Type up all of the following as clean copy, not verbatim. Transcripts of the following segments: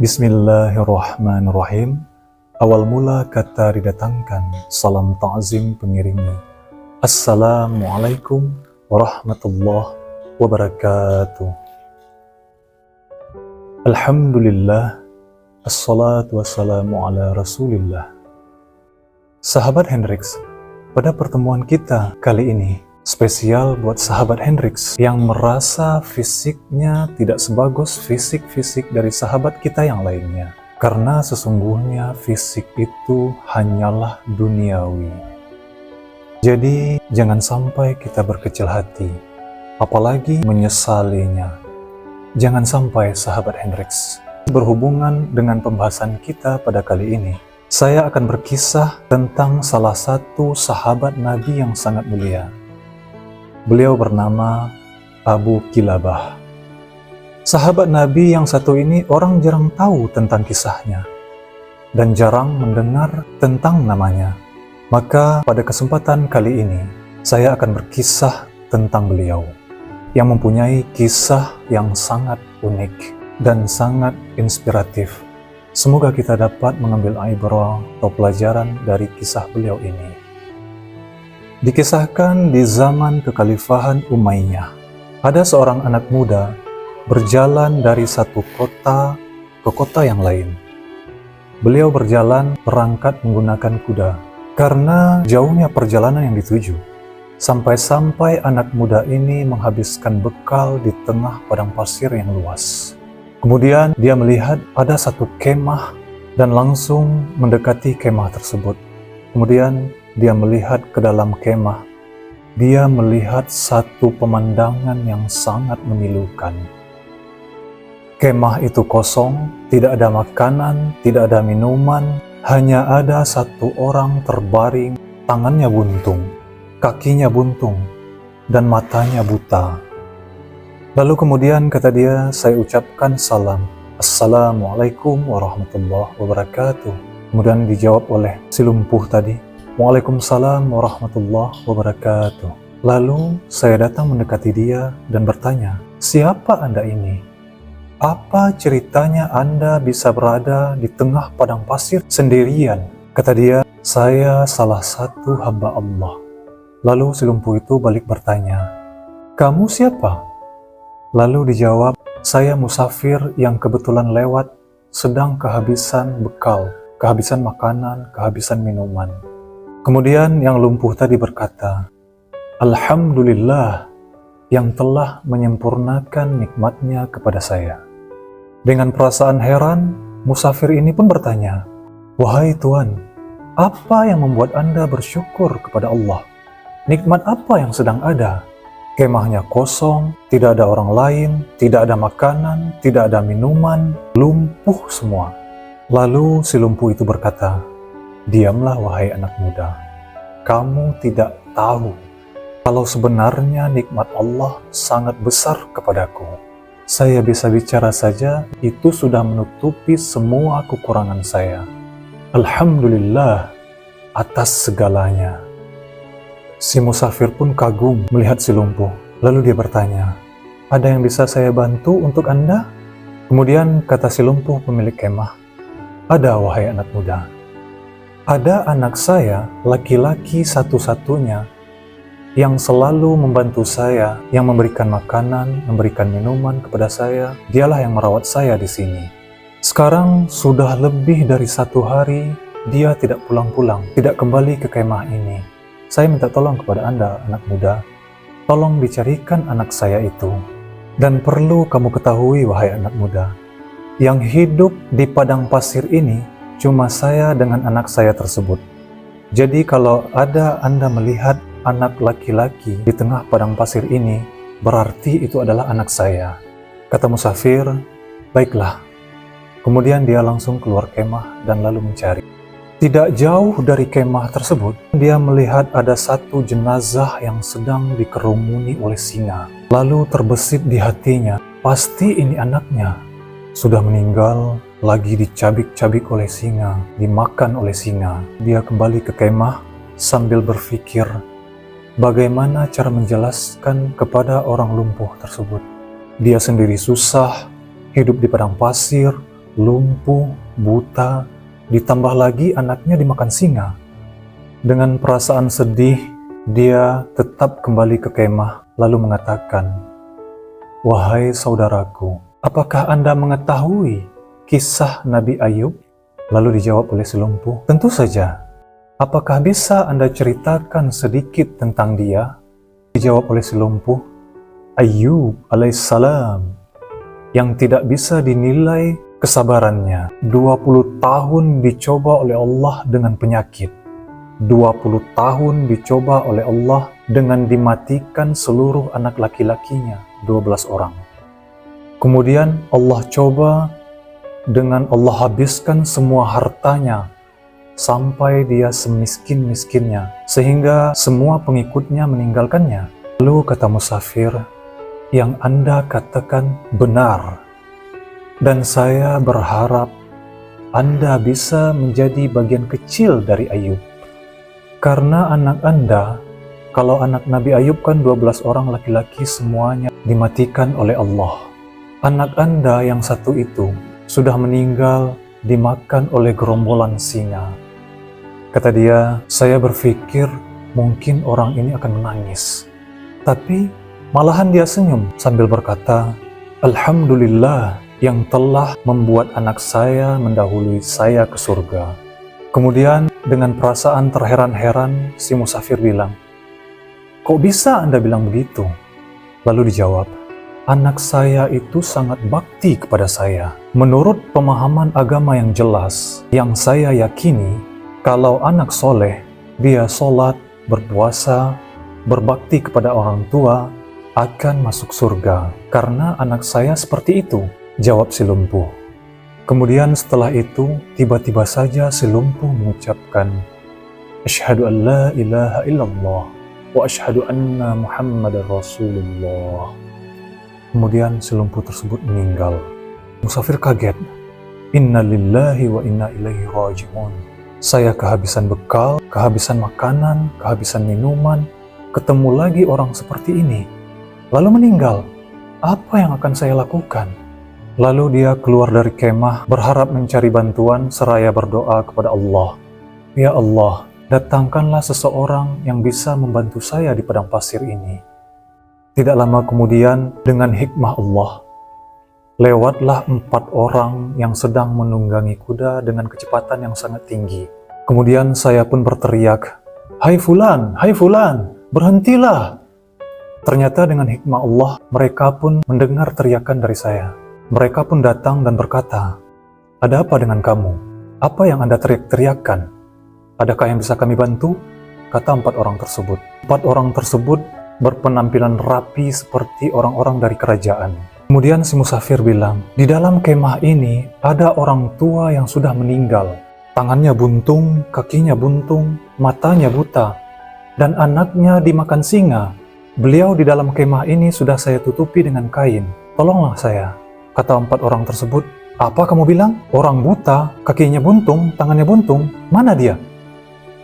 Bismillahirrahmanirrahim. Awal mula kata didatangkan, salam ta'zim pengiringi. Assalamualaikum warahmatullahi wabarakatuh. Alhamdulillah, assalatu wassalamu ala rasulillah. Sahabat Hendrix, pada pertemuan kita kali ini spesial buat sahabat Hendrix yang merasa fisiknya tidak sebagus fisik-fisik dari sahabat kita yang lainnya. Karena sesungguhnya fisik itu hanyalah duniawi. Jadi jangan sampai kita berkecil hati, apalagi menyesalinya. Jangan sampai sahabat Hendrix. Berhubungan dengan pembahasan kita pada kali ini, saya akan berkisah tentang salah satu sahabat Nabi yang sangat mulia. Beliau bernama Abu Kilabah. Sahabat Nabi yang satu ini orang jarang tahu tentang kisahnya dan jarang mendengar tentang namanya. Maka pada kesempatan kali ini saya akan berkisah tentang beliau yang mempunyai kisah yang sangat unik dan sangat inspiratif. Semoga kita dapat mengambil ibrah atau pelajaran dari kisah beliau ini. Dikisahkan di zaman kekhalifahan Umayyah, ada seorang anak muda berjalan dari satu kota ke kota yang lain. Beliau berjalan berangkat menggunakan kuda, karena jauhnya perjalanan yang dituju. Sampai-sampai anak muda ini menghabiskan bekal di tengah padang pasir yang luas. Kemudian dia melihat ada satu kemah dan langsung mendekati kemah tersebut. Kemudian dia melihat ke dalam kemah. Dia melihat satu pemandangan yang sangat memilukan. Kemah itu kosong, tidak ada makanan, tidak ada minuman, hanya ada satu orang terbaring, tangannya buntung, kakinya buntung, dan matanya buta. Lalu kemudian kata dia, saya ucapkan salam, Assalamualaikum warahmatullahi wabarakatuh. Kemudian dijawab oleh si lumpuh tadi, Waalaikumsalam warahmatullahi wabarakatuh. Lalu saya datang mendekati dia dan bertanya, siapa Anda ini? Apa ceritanya Anda bisa berada di tengah padang pasir sendirian? Kata dia, saya salah satu hamba Allah. Lalu si lumpuh itu balik bertanya, kamu siapa? Lalu dijawab, saya musafir yang kebetulan lewat, sedang kehabisan bekal, kehabisan makanan, kehabisan minuman. Kemudian yang lumpuh tadi berkata, Alhamdulillah yang telah menyempurnakan nikmatnya kepada saya. Dengan perasaan heran, musafir ini pun bertanya, wahai Tuhan, apa yang membuat Anda bersyukur kepada Allah? Nikmat apa yang sedang ada? Kemahnya kosong, tidak ada orang lain, tidak ada makanan, tidak ada minuman, lumpuh semua. Lalu si lumpuh itu berkata, diamlah wahai anak muda, kamu tidak tahu kalau sebenarnya nikmat Allah sangat besar kepadaku. Saya bisa bicara saja, itu sudah menutupi semua kekurangan saya. Alhamdulillah atas segalanya. Si musafir pun kagum melihat si lumpuh. Lalu dia bertanya, ada yang bisa saya bantu untuk Anda? Kemudian kata si lumpuh pemilik kemah, ada wahai anak muda. Ada anak saya, laki-laki satu-satunya, yang selalu membantu saya, yang memberikan makanan, memberikan minuman kepada saya. Dialah yang merawat saya di sini. Sekarang sudah lebih dari 1 hari, dia tidak pulang-pulang, tidak kembali ke kemah ini. Saya minta tolong kepada Anda, anak muda. Tolong dicarikan anak saya itu. Dan perlu kamu ketahui, wahai anak muda, yang hidup di padang pasir ini, cuma saya dengan anak saya tersebut. Jadi kalau ada Anda melihat anak laki-laki di tengah padang pasir ini, berarti itu adalah anak saya. Kata musafir, baiklah. Kemudian dia langsung keluar kemah dan lalu mencari. Tidak jauh dari kemah tersebut, dia melihat ada satu jenazah yang sedang dikerumuni oleh singa. Lalu terbesit di hatinya, pasti ini anaknya. Sudah meninggal, lagi dicabik-cabik oleh singa, dimakan oleh singa. Dia kembali ke kemah sambil berpikir, bagaimana cara menjelaskan kepada orang lumpuh tersebut. Dia sendiri susah, hidup di padang pasir, lumpuh, buta, ditambah lagi anaknya dimakan singa. Dengan perasaan sedih, dia tetap kembali ke kemah lalu mengatakan, "Wahai saudaraku, apakah Anda mengetahui kisah Nabi Ayub?" Lalu dijawab oleh si lumpuh, "Tentu saja. Apakah bisa Anda ceritakan sedikit tentang dia?" Dijawab oleh si lumpuh, "Ayub alaihissalam yang tidak bisa dinilai kesabarannya. 20 tahun dicoba oleh Allah dengan penyakit. 20 tahun dicoba oleh Allah dengan dimatikan seluruh anak laki-lakinya, 12 orang. Kemudian Allah coba dengan Allah habiskan semua hartanya sampai dia semiskin-miskinnya, sehingga semua pengikutnya meninggalkannya. Lalu kata musafir, "Yang Anda katakan benar. Dan saya berharap Anda bisa menjadi bagian kecil dari Ayub. Karena anak Anda, kalau anak Nabi Ayub kan 12 orang laki-laki semuanya dimatikan oleh Allah. Anak Anda yang satu itu sudah meninggal dimakan oleh gerombolan singa." Kata dia, "Saya berpikir mungkin orang ini akan menangis. Tapi malahan dia senyum sambil berkata, 'Alhamdulillah yang telah membuat anak saya mendahului saya ke surga.'" Kemudian dengan perasaan terheran-heran, si musafir bilang, "Kok bisa Anda bilang begitu?" Lalu dijawab, "Anak saya itu sangat bakti kepada saya. Menurut pemahaman agama yang jelas, yang saya yakini, kalau anak soleh, dia sholat, berpuasa, berbakti kepada orang tua, akan masuk surga. Karena anak saya seperti itu," jawab si lumpuh. Kemudian setelah itu, tiba-tiba saja si lumpuh mengucapkan, "Asyhadu an la ilaha illallah wa asyhadu anna Muhammadar Rasulullah." Kemudian si lumpuh tersebut meninggal. Musafir kaget. "Inna lillahi wa inna ilaihi raji'un." Saya kehabisan bekal, kehabisan makanan, kehabisan minuman, ketemu lagi orang seperti ini, lalu meninggal. Apa yang akan saya lakukan? Lalu dia keluar dari kemah, berharap mencari bantuan seraya berdoa kepada Allah. "Ya Allah, datangkanlah seseorang yang bisa membantu saya di padang pasir ini." Tidak lama kemudian, dengan hikmah Allah, lewatlah 4 orang yang sedang menunggangi kuda dengan kecepatan yang sangat tinggi. Kemudian saya pun berteriak, hai fulan, berhentilah." Ternyata dengan hikmah Allah, mereka pun mendengar teriakan dari saya. Mereka pun datang dan berkata, "Ada apa dengan kamu? Apa yang Anda teriak-teriakkan? Adakah yang bisa kami bantu?" Kata 4 orang tersebut. 4 orang tersebut berpenampilan rapi seperti orang-orang dari kerajaan. Kemudian si musafir bilang, "Di dalam kemah ini ada orang tua yang sudah meninggal. Tangannya buntung, kakinya buntung, matanya buta, dan anaknya dimakan singa. Beliau di dalam kemah ini sudah saya tutupi dengan kain. Tolonglah saya." Kata 4 orang tersebut, "Apa kamu bilang? Orang buta, kakinya buntung, tangannya buntung, mana dia?"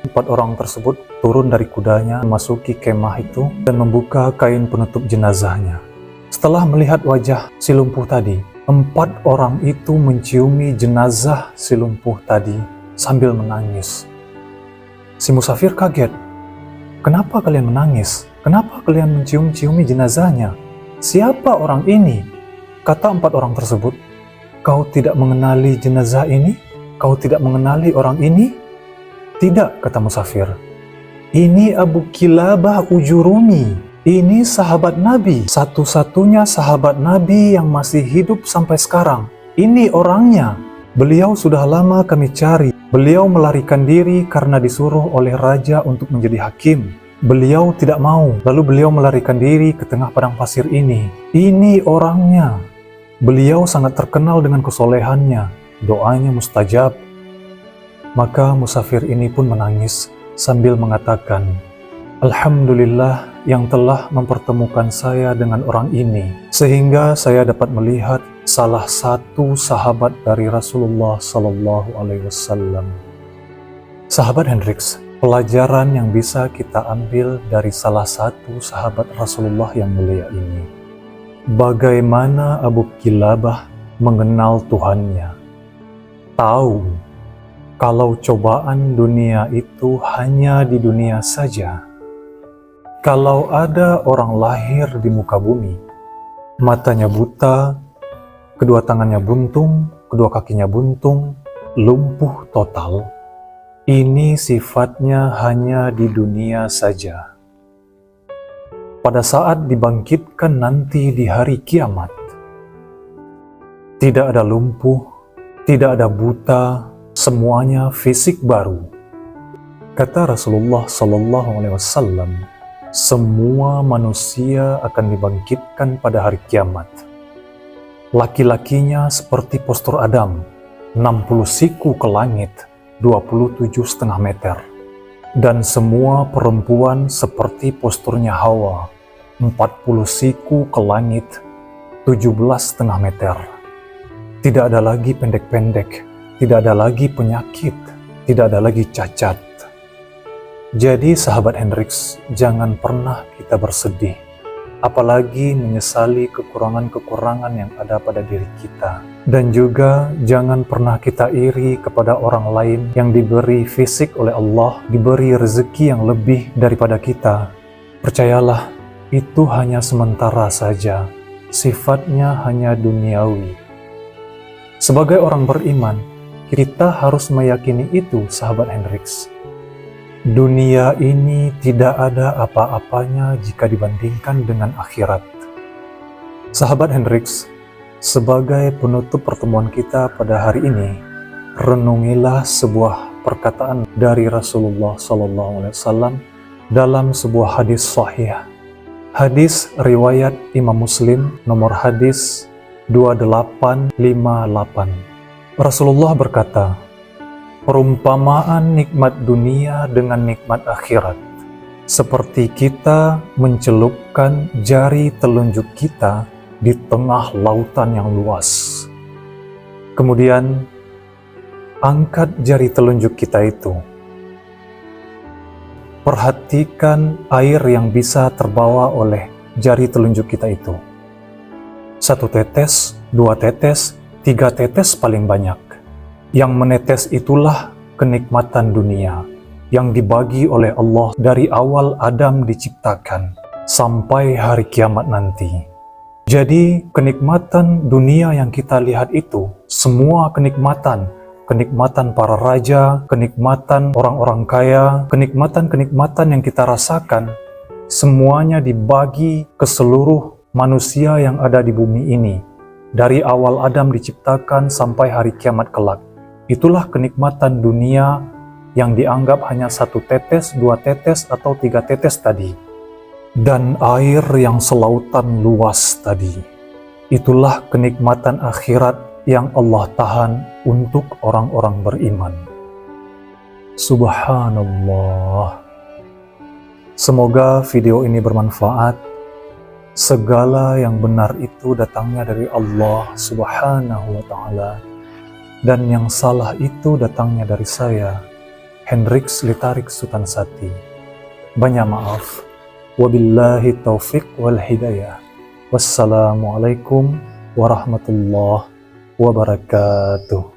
4 orang tersebut turun dari kudanya, memasuki kemah itu, dan membuka kain penutup jenazahnya. Setelah melihat wajah si lumpuh tadi, 4 orang itu menciumi jenazah si lumpuh tadi sambil menangis. Si musafir kaget. "Kenapa kalian menangis? Kenapa kalian mencium-ciumi jenazahnya? Siapa orang ini?" Kata 4 orang tersebut, "Kau tidak mengenali jenazah ini? Kau tidak mengenali orang ini?" "Tidak," kata musafir. "Ini Abu Kilabah Ujurumi. Ini sahabat Nabi, satu-satunya sahabat Nabi yang masih hidup sampai sekarang. Ini orangnya. Beliau sudah lama kami cari. Beliau melarikan diri karena disuruh oleh raja untuk menjadi hakim. Beliau tidak mau, lalu beliau melarikan diri ke tengah padang pasir ini. Ini orangnya. Beliau sangat terkenal dengan kesolehannya, doanya mustajab." Maka musafir ini pun menangis sambil mengatakan, "Alhamdulillah yang telah mempertemukan saya dengan orang ini, sehingga saya dapat melihat salah satu sahabat dari Rasulullah Sallallahu Alaihi Wasallam." Sahabat Hendrix, pelajaran yang bisa kita ambil dari salah satu sahabat Rasulullah yang mulia ini. Bagaimana Abu Kilabah mengenal Tuhannya. tahu kalau cobaan dunia itu hanya di dunia saja. Kalau ada orang lahir di muka bumi, matanya buta, kedua tangannya buntung, kedua kakinya buntung, lumpuh total, ini sifatnya hanya di dunia saja. Pada saat dibangkitkan nanti di hari kiamat, tidak ada lumpuh, tidak ada buta, semuanya fisik baru. Kata Rasulullah SAW, semua manusia akan dibangkitkan pada hari kiamat. Laki-lakinya seperti postur Adam, 60 siku ke langit, 27,5 meter. Dan semua perempuan seperti posturnya Hawa, 40 siku ke langit, 17,5 meter. Tidak ada lagi pendek-pendek, tidak ada lagi penyakit, tidak ada lagi cacat. Jadi sahabat Hendrix, jangan pernah kita bersedih, apalagi menyesali kekurangan-kekurangan yang ada pada diri kita. Dan juga jangan pernah kita iri kepada orang lain yang diberi fisik oleh Allah, diberi rezeki yang lebih daripada kita. Percayalah, itu hanya sementara saja, sifatnya hanya duniawi. Sebagai orang beriman, kita harus meyakini itu, sahabat Hendrix. Dunia ini tidak ada apa-apanya jika dibandingkan dengan akhirat. Sahabat Hendrix, sebagai penutup pertemuan kita pada hari ini, renungilah sebuah perkataan dari Rasulullah SAW dalam sebuah hadis sahih. Hadis riwayat Imam Muslim nomor hadis 2858. Rasulullah berkata, perumpamaan nikmat dunia dengan nikmat akhirat, seperti kita mencelupkan jari telunjuk kita di tengah lautan yang luas. Kemudian, angkat jari telunjuk kita itu. Perhatikan air yang bisa terbawa oleh jari telunjuk kita itu. 1 tetes, 2 tetes, 3 tetes paling banyak. Yang menetes itulah kenikmatan dunia yang dibagi oleh Allah dari awal Adam diciptakan sampai hari kiamat nanti. Jadi kenikmatan dunia yang kita lihat itu, semua kenikmatan para raja, kenikmatan orang-orang kaya, kenikmatan yang kita rasakan, semuanya dibagi ke seluruh manusia yang ada di bumi ini, dari awal Adam diciptakan sampai hari kiamat kelak. Itulah kenikmatan dunia yang dianggap hanya 1 tetes, 2 tetes, atau 3 tetes tadi. Dan air yang selautan luas tadi. Itulah kenikmatan akhirat yang Allah tahan untuk orang-orang beriman. Subhanallah. Semoga video ini bermanfaat. Segala yang benar itu datangnya dari Allah Subhanahu wa Ta'ala. Dan yang salah itu datangnya dari saya, Hendrix Litarik Sutansati. Banyak maaf. Wabillahi taufiq wal hidayah. Wassalamualaikum warahmatullahi wabarakatuh.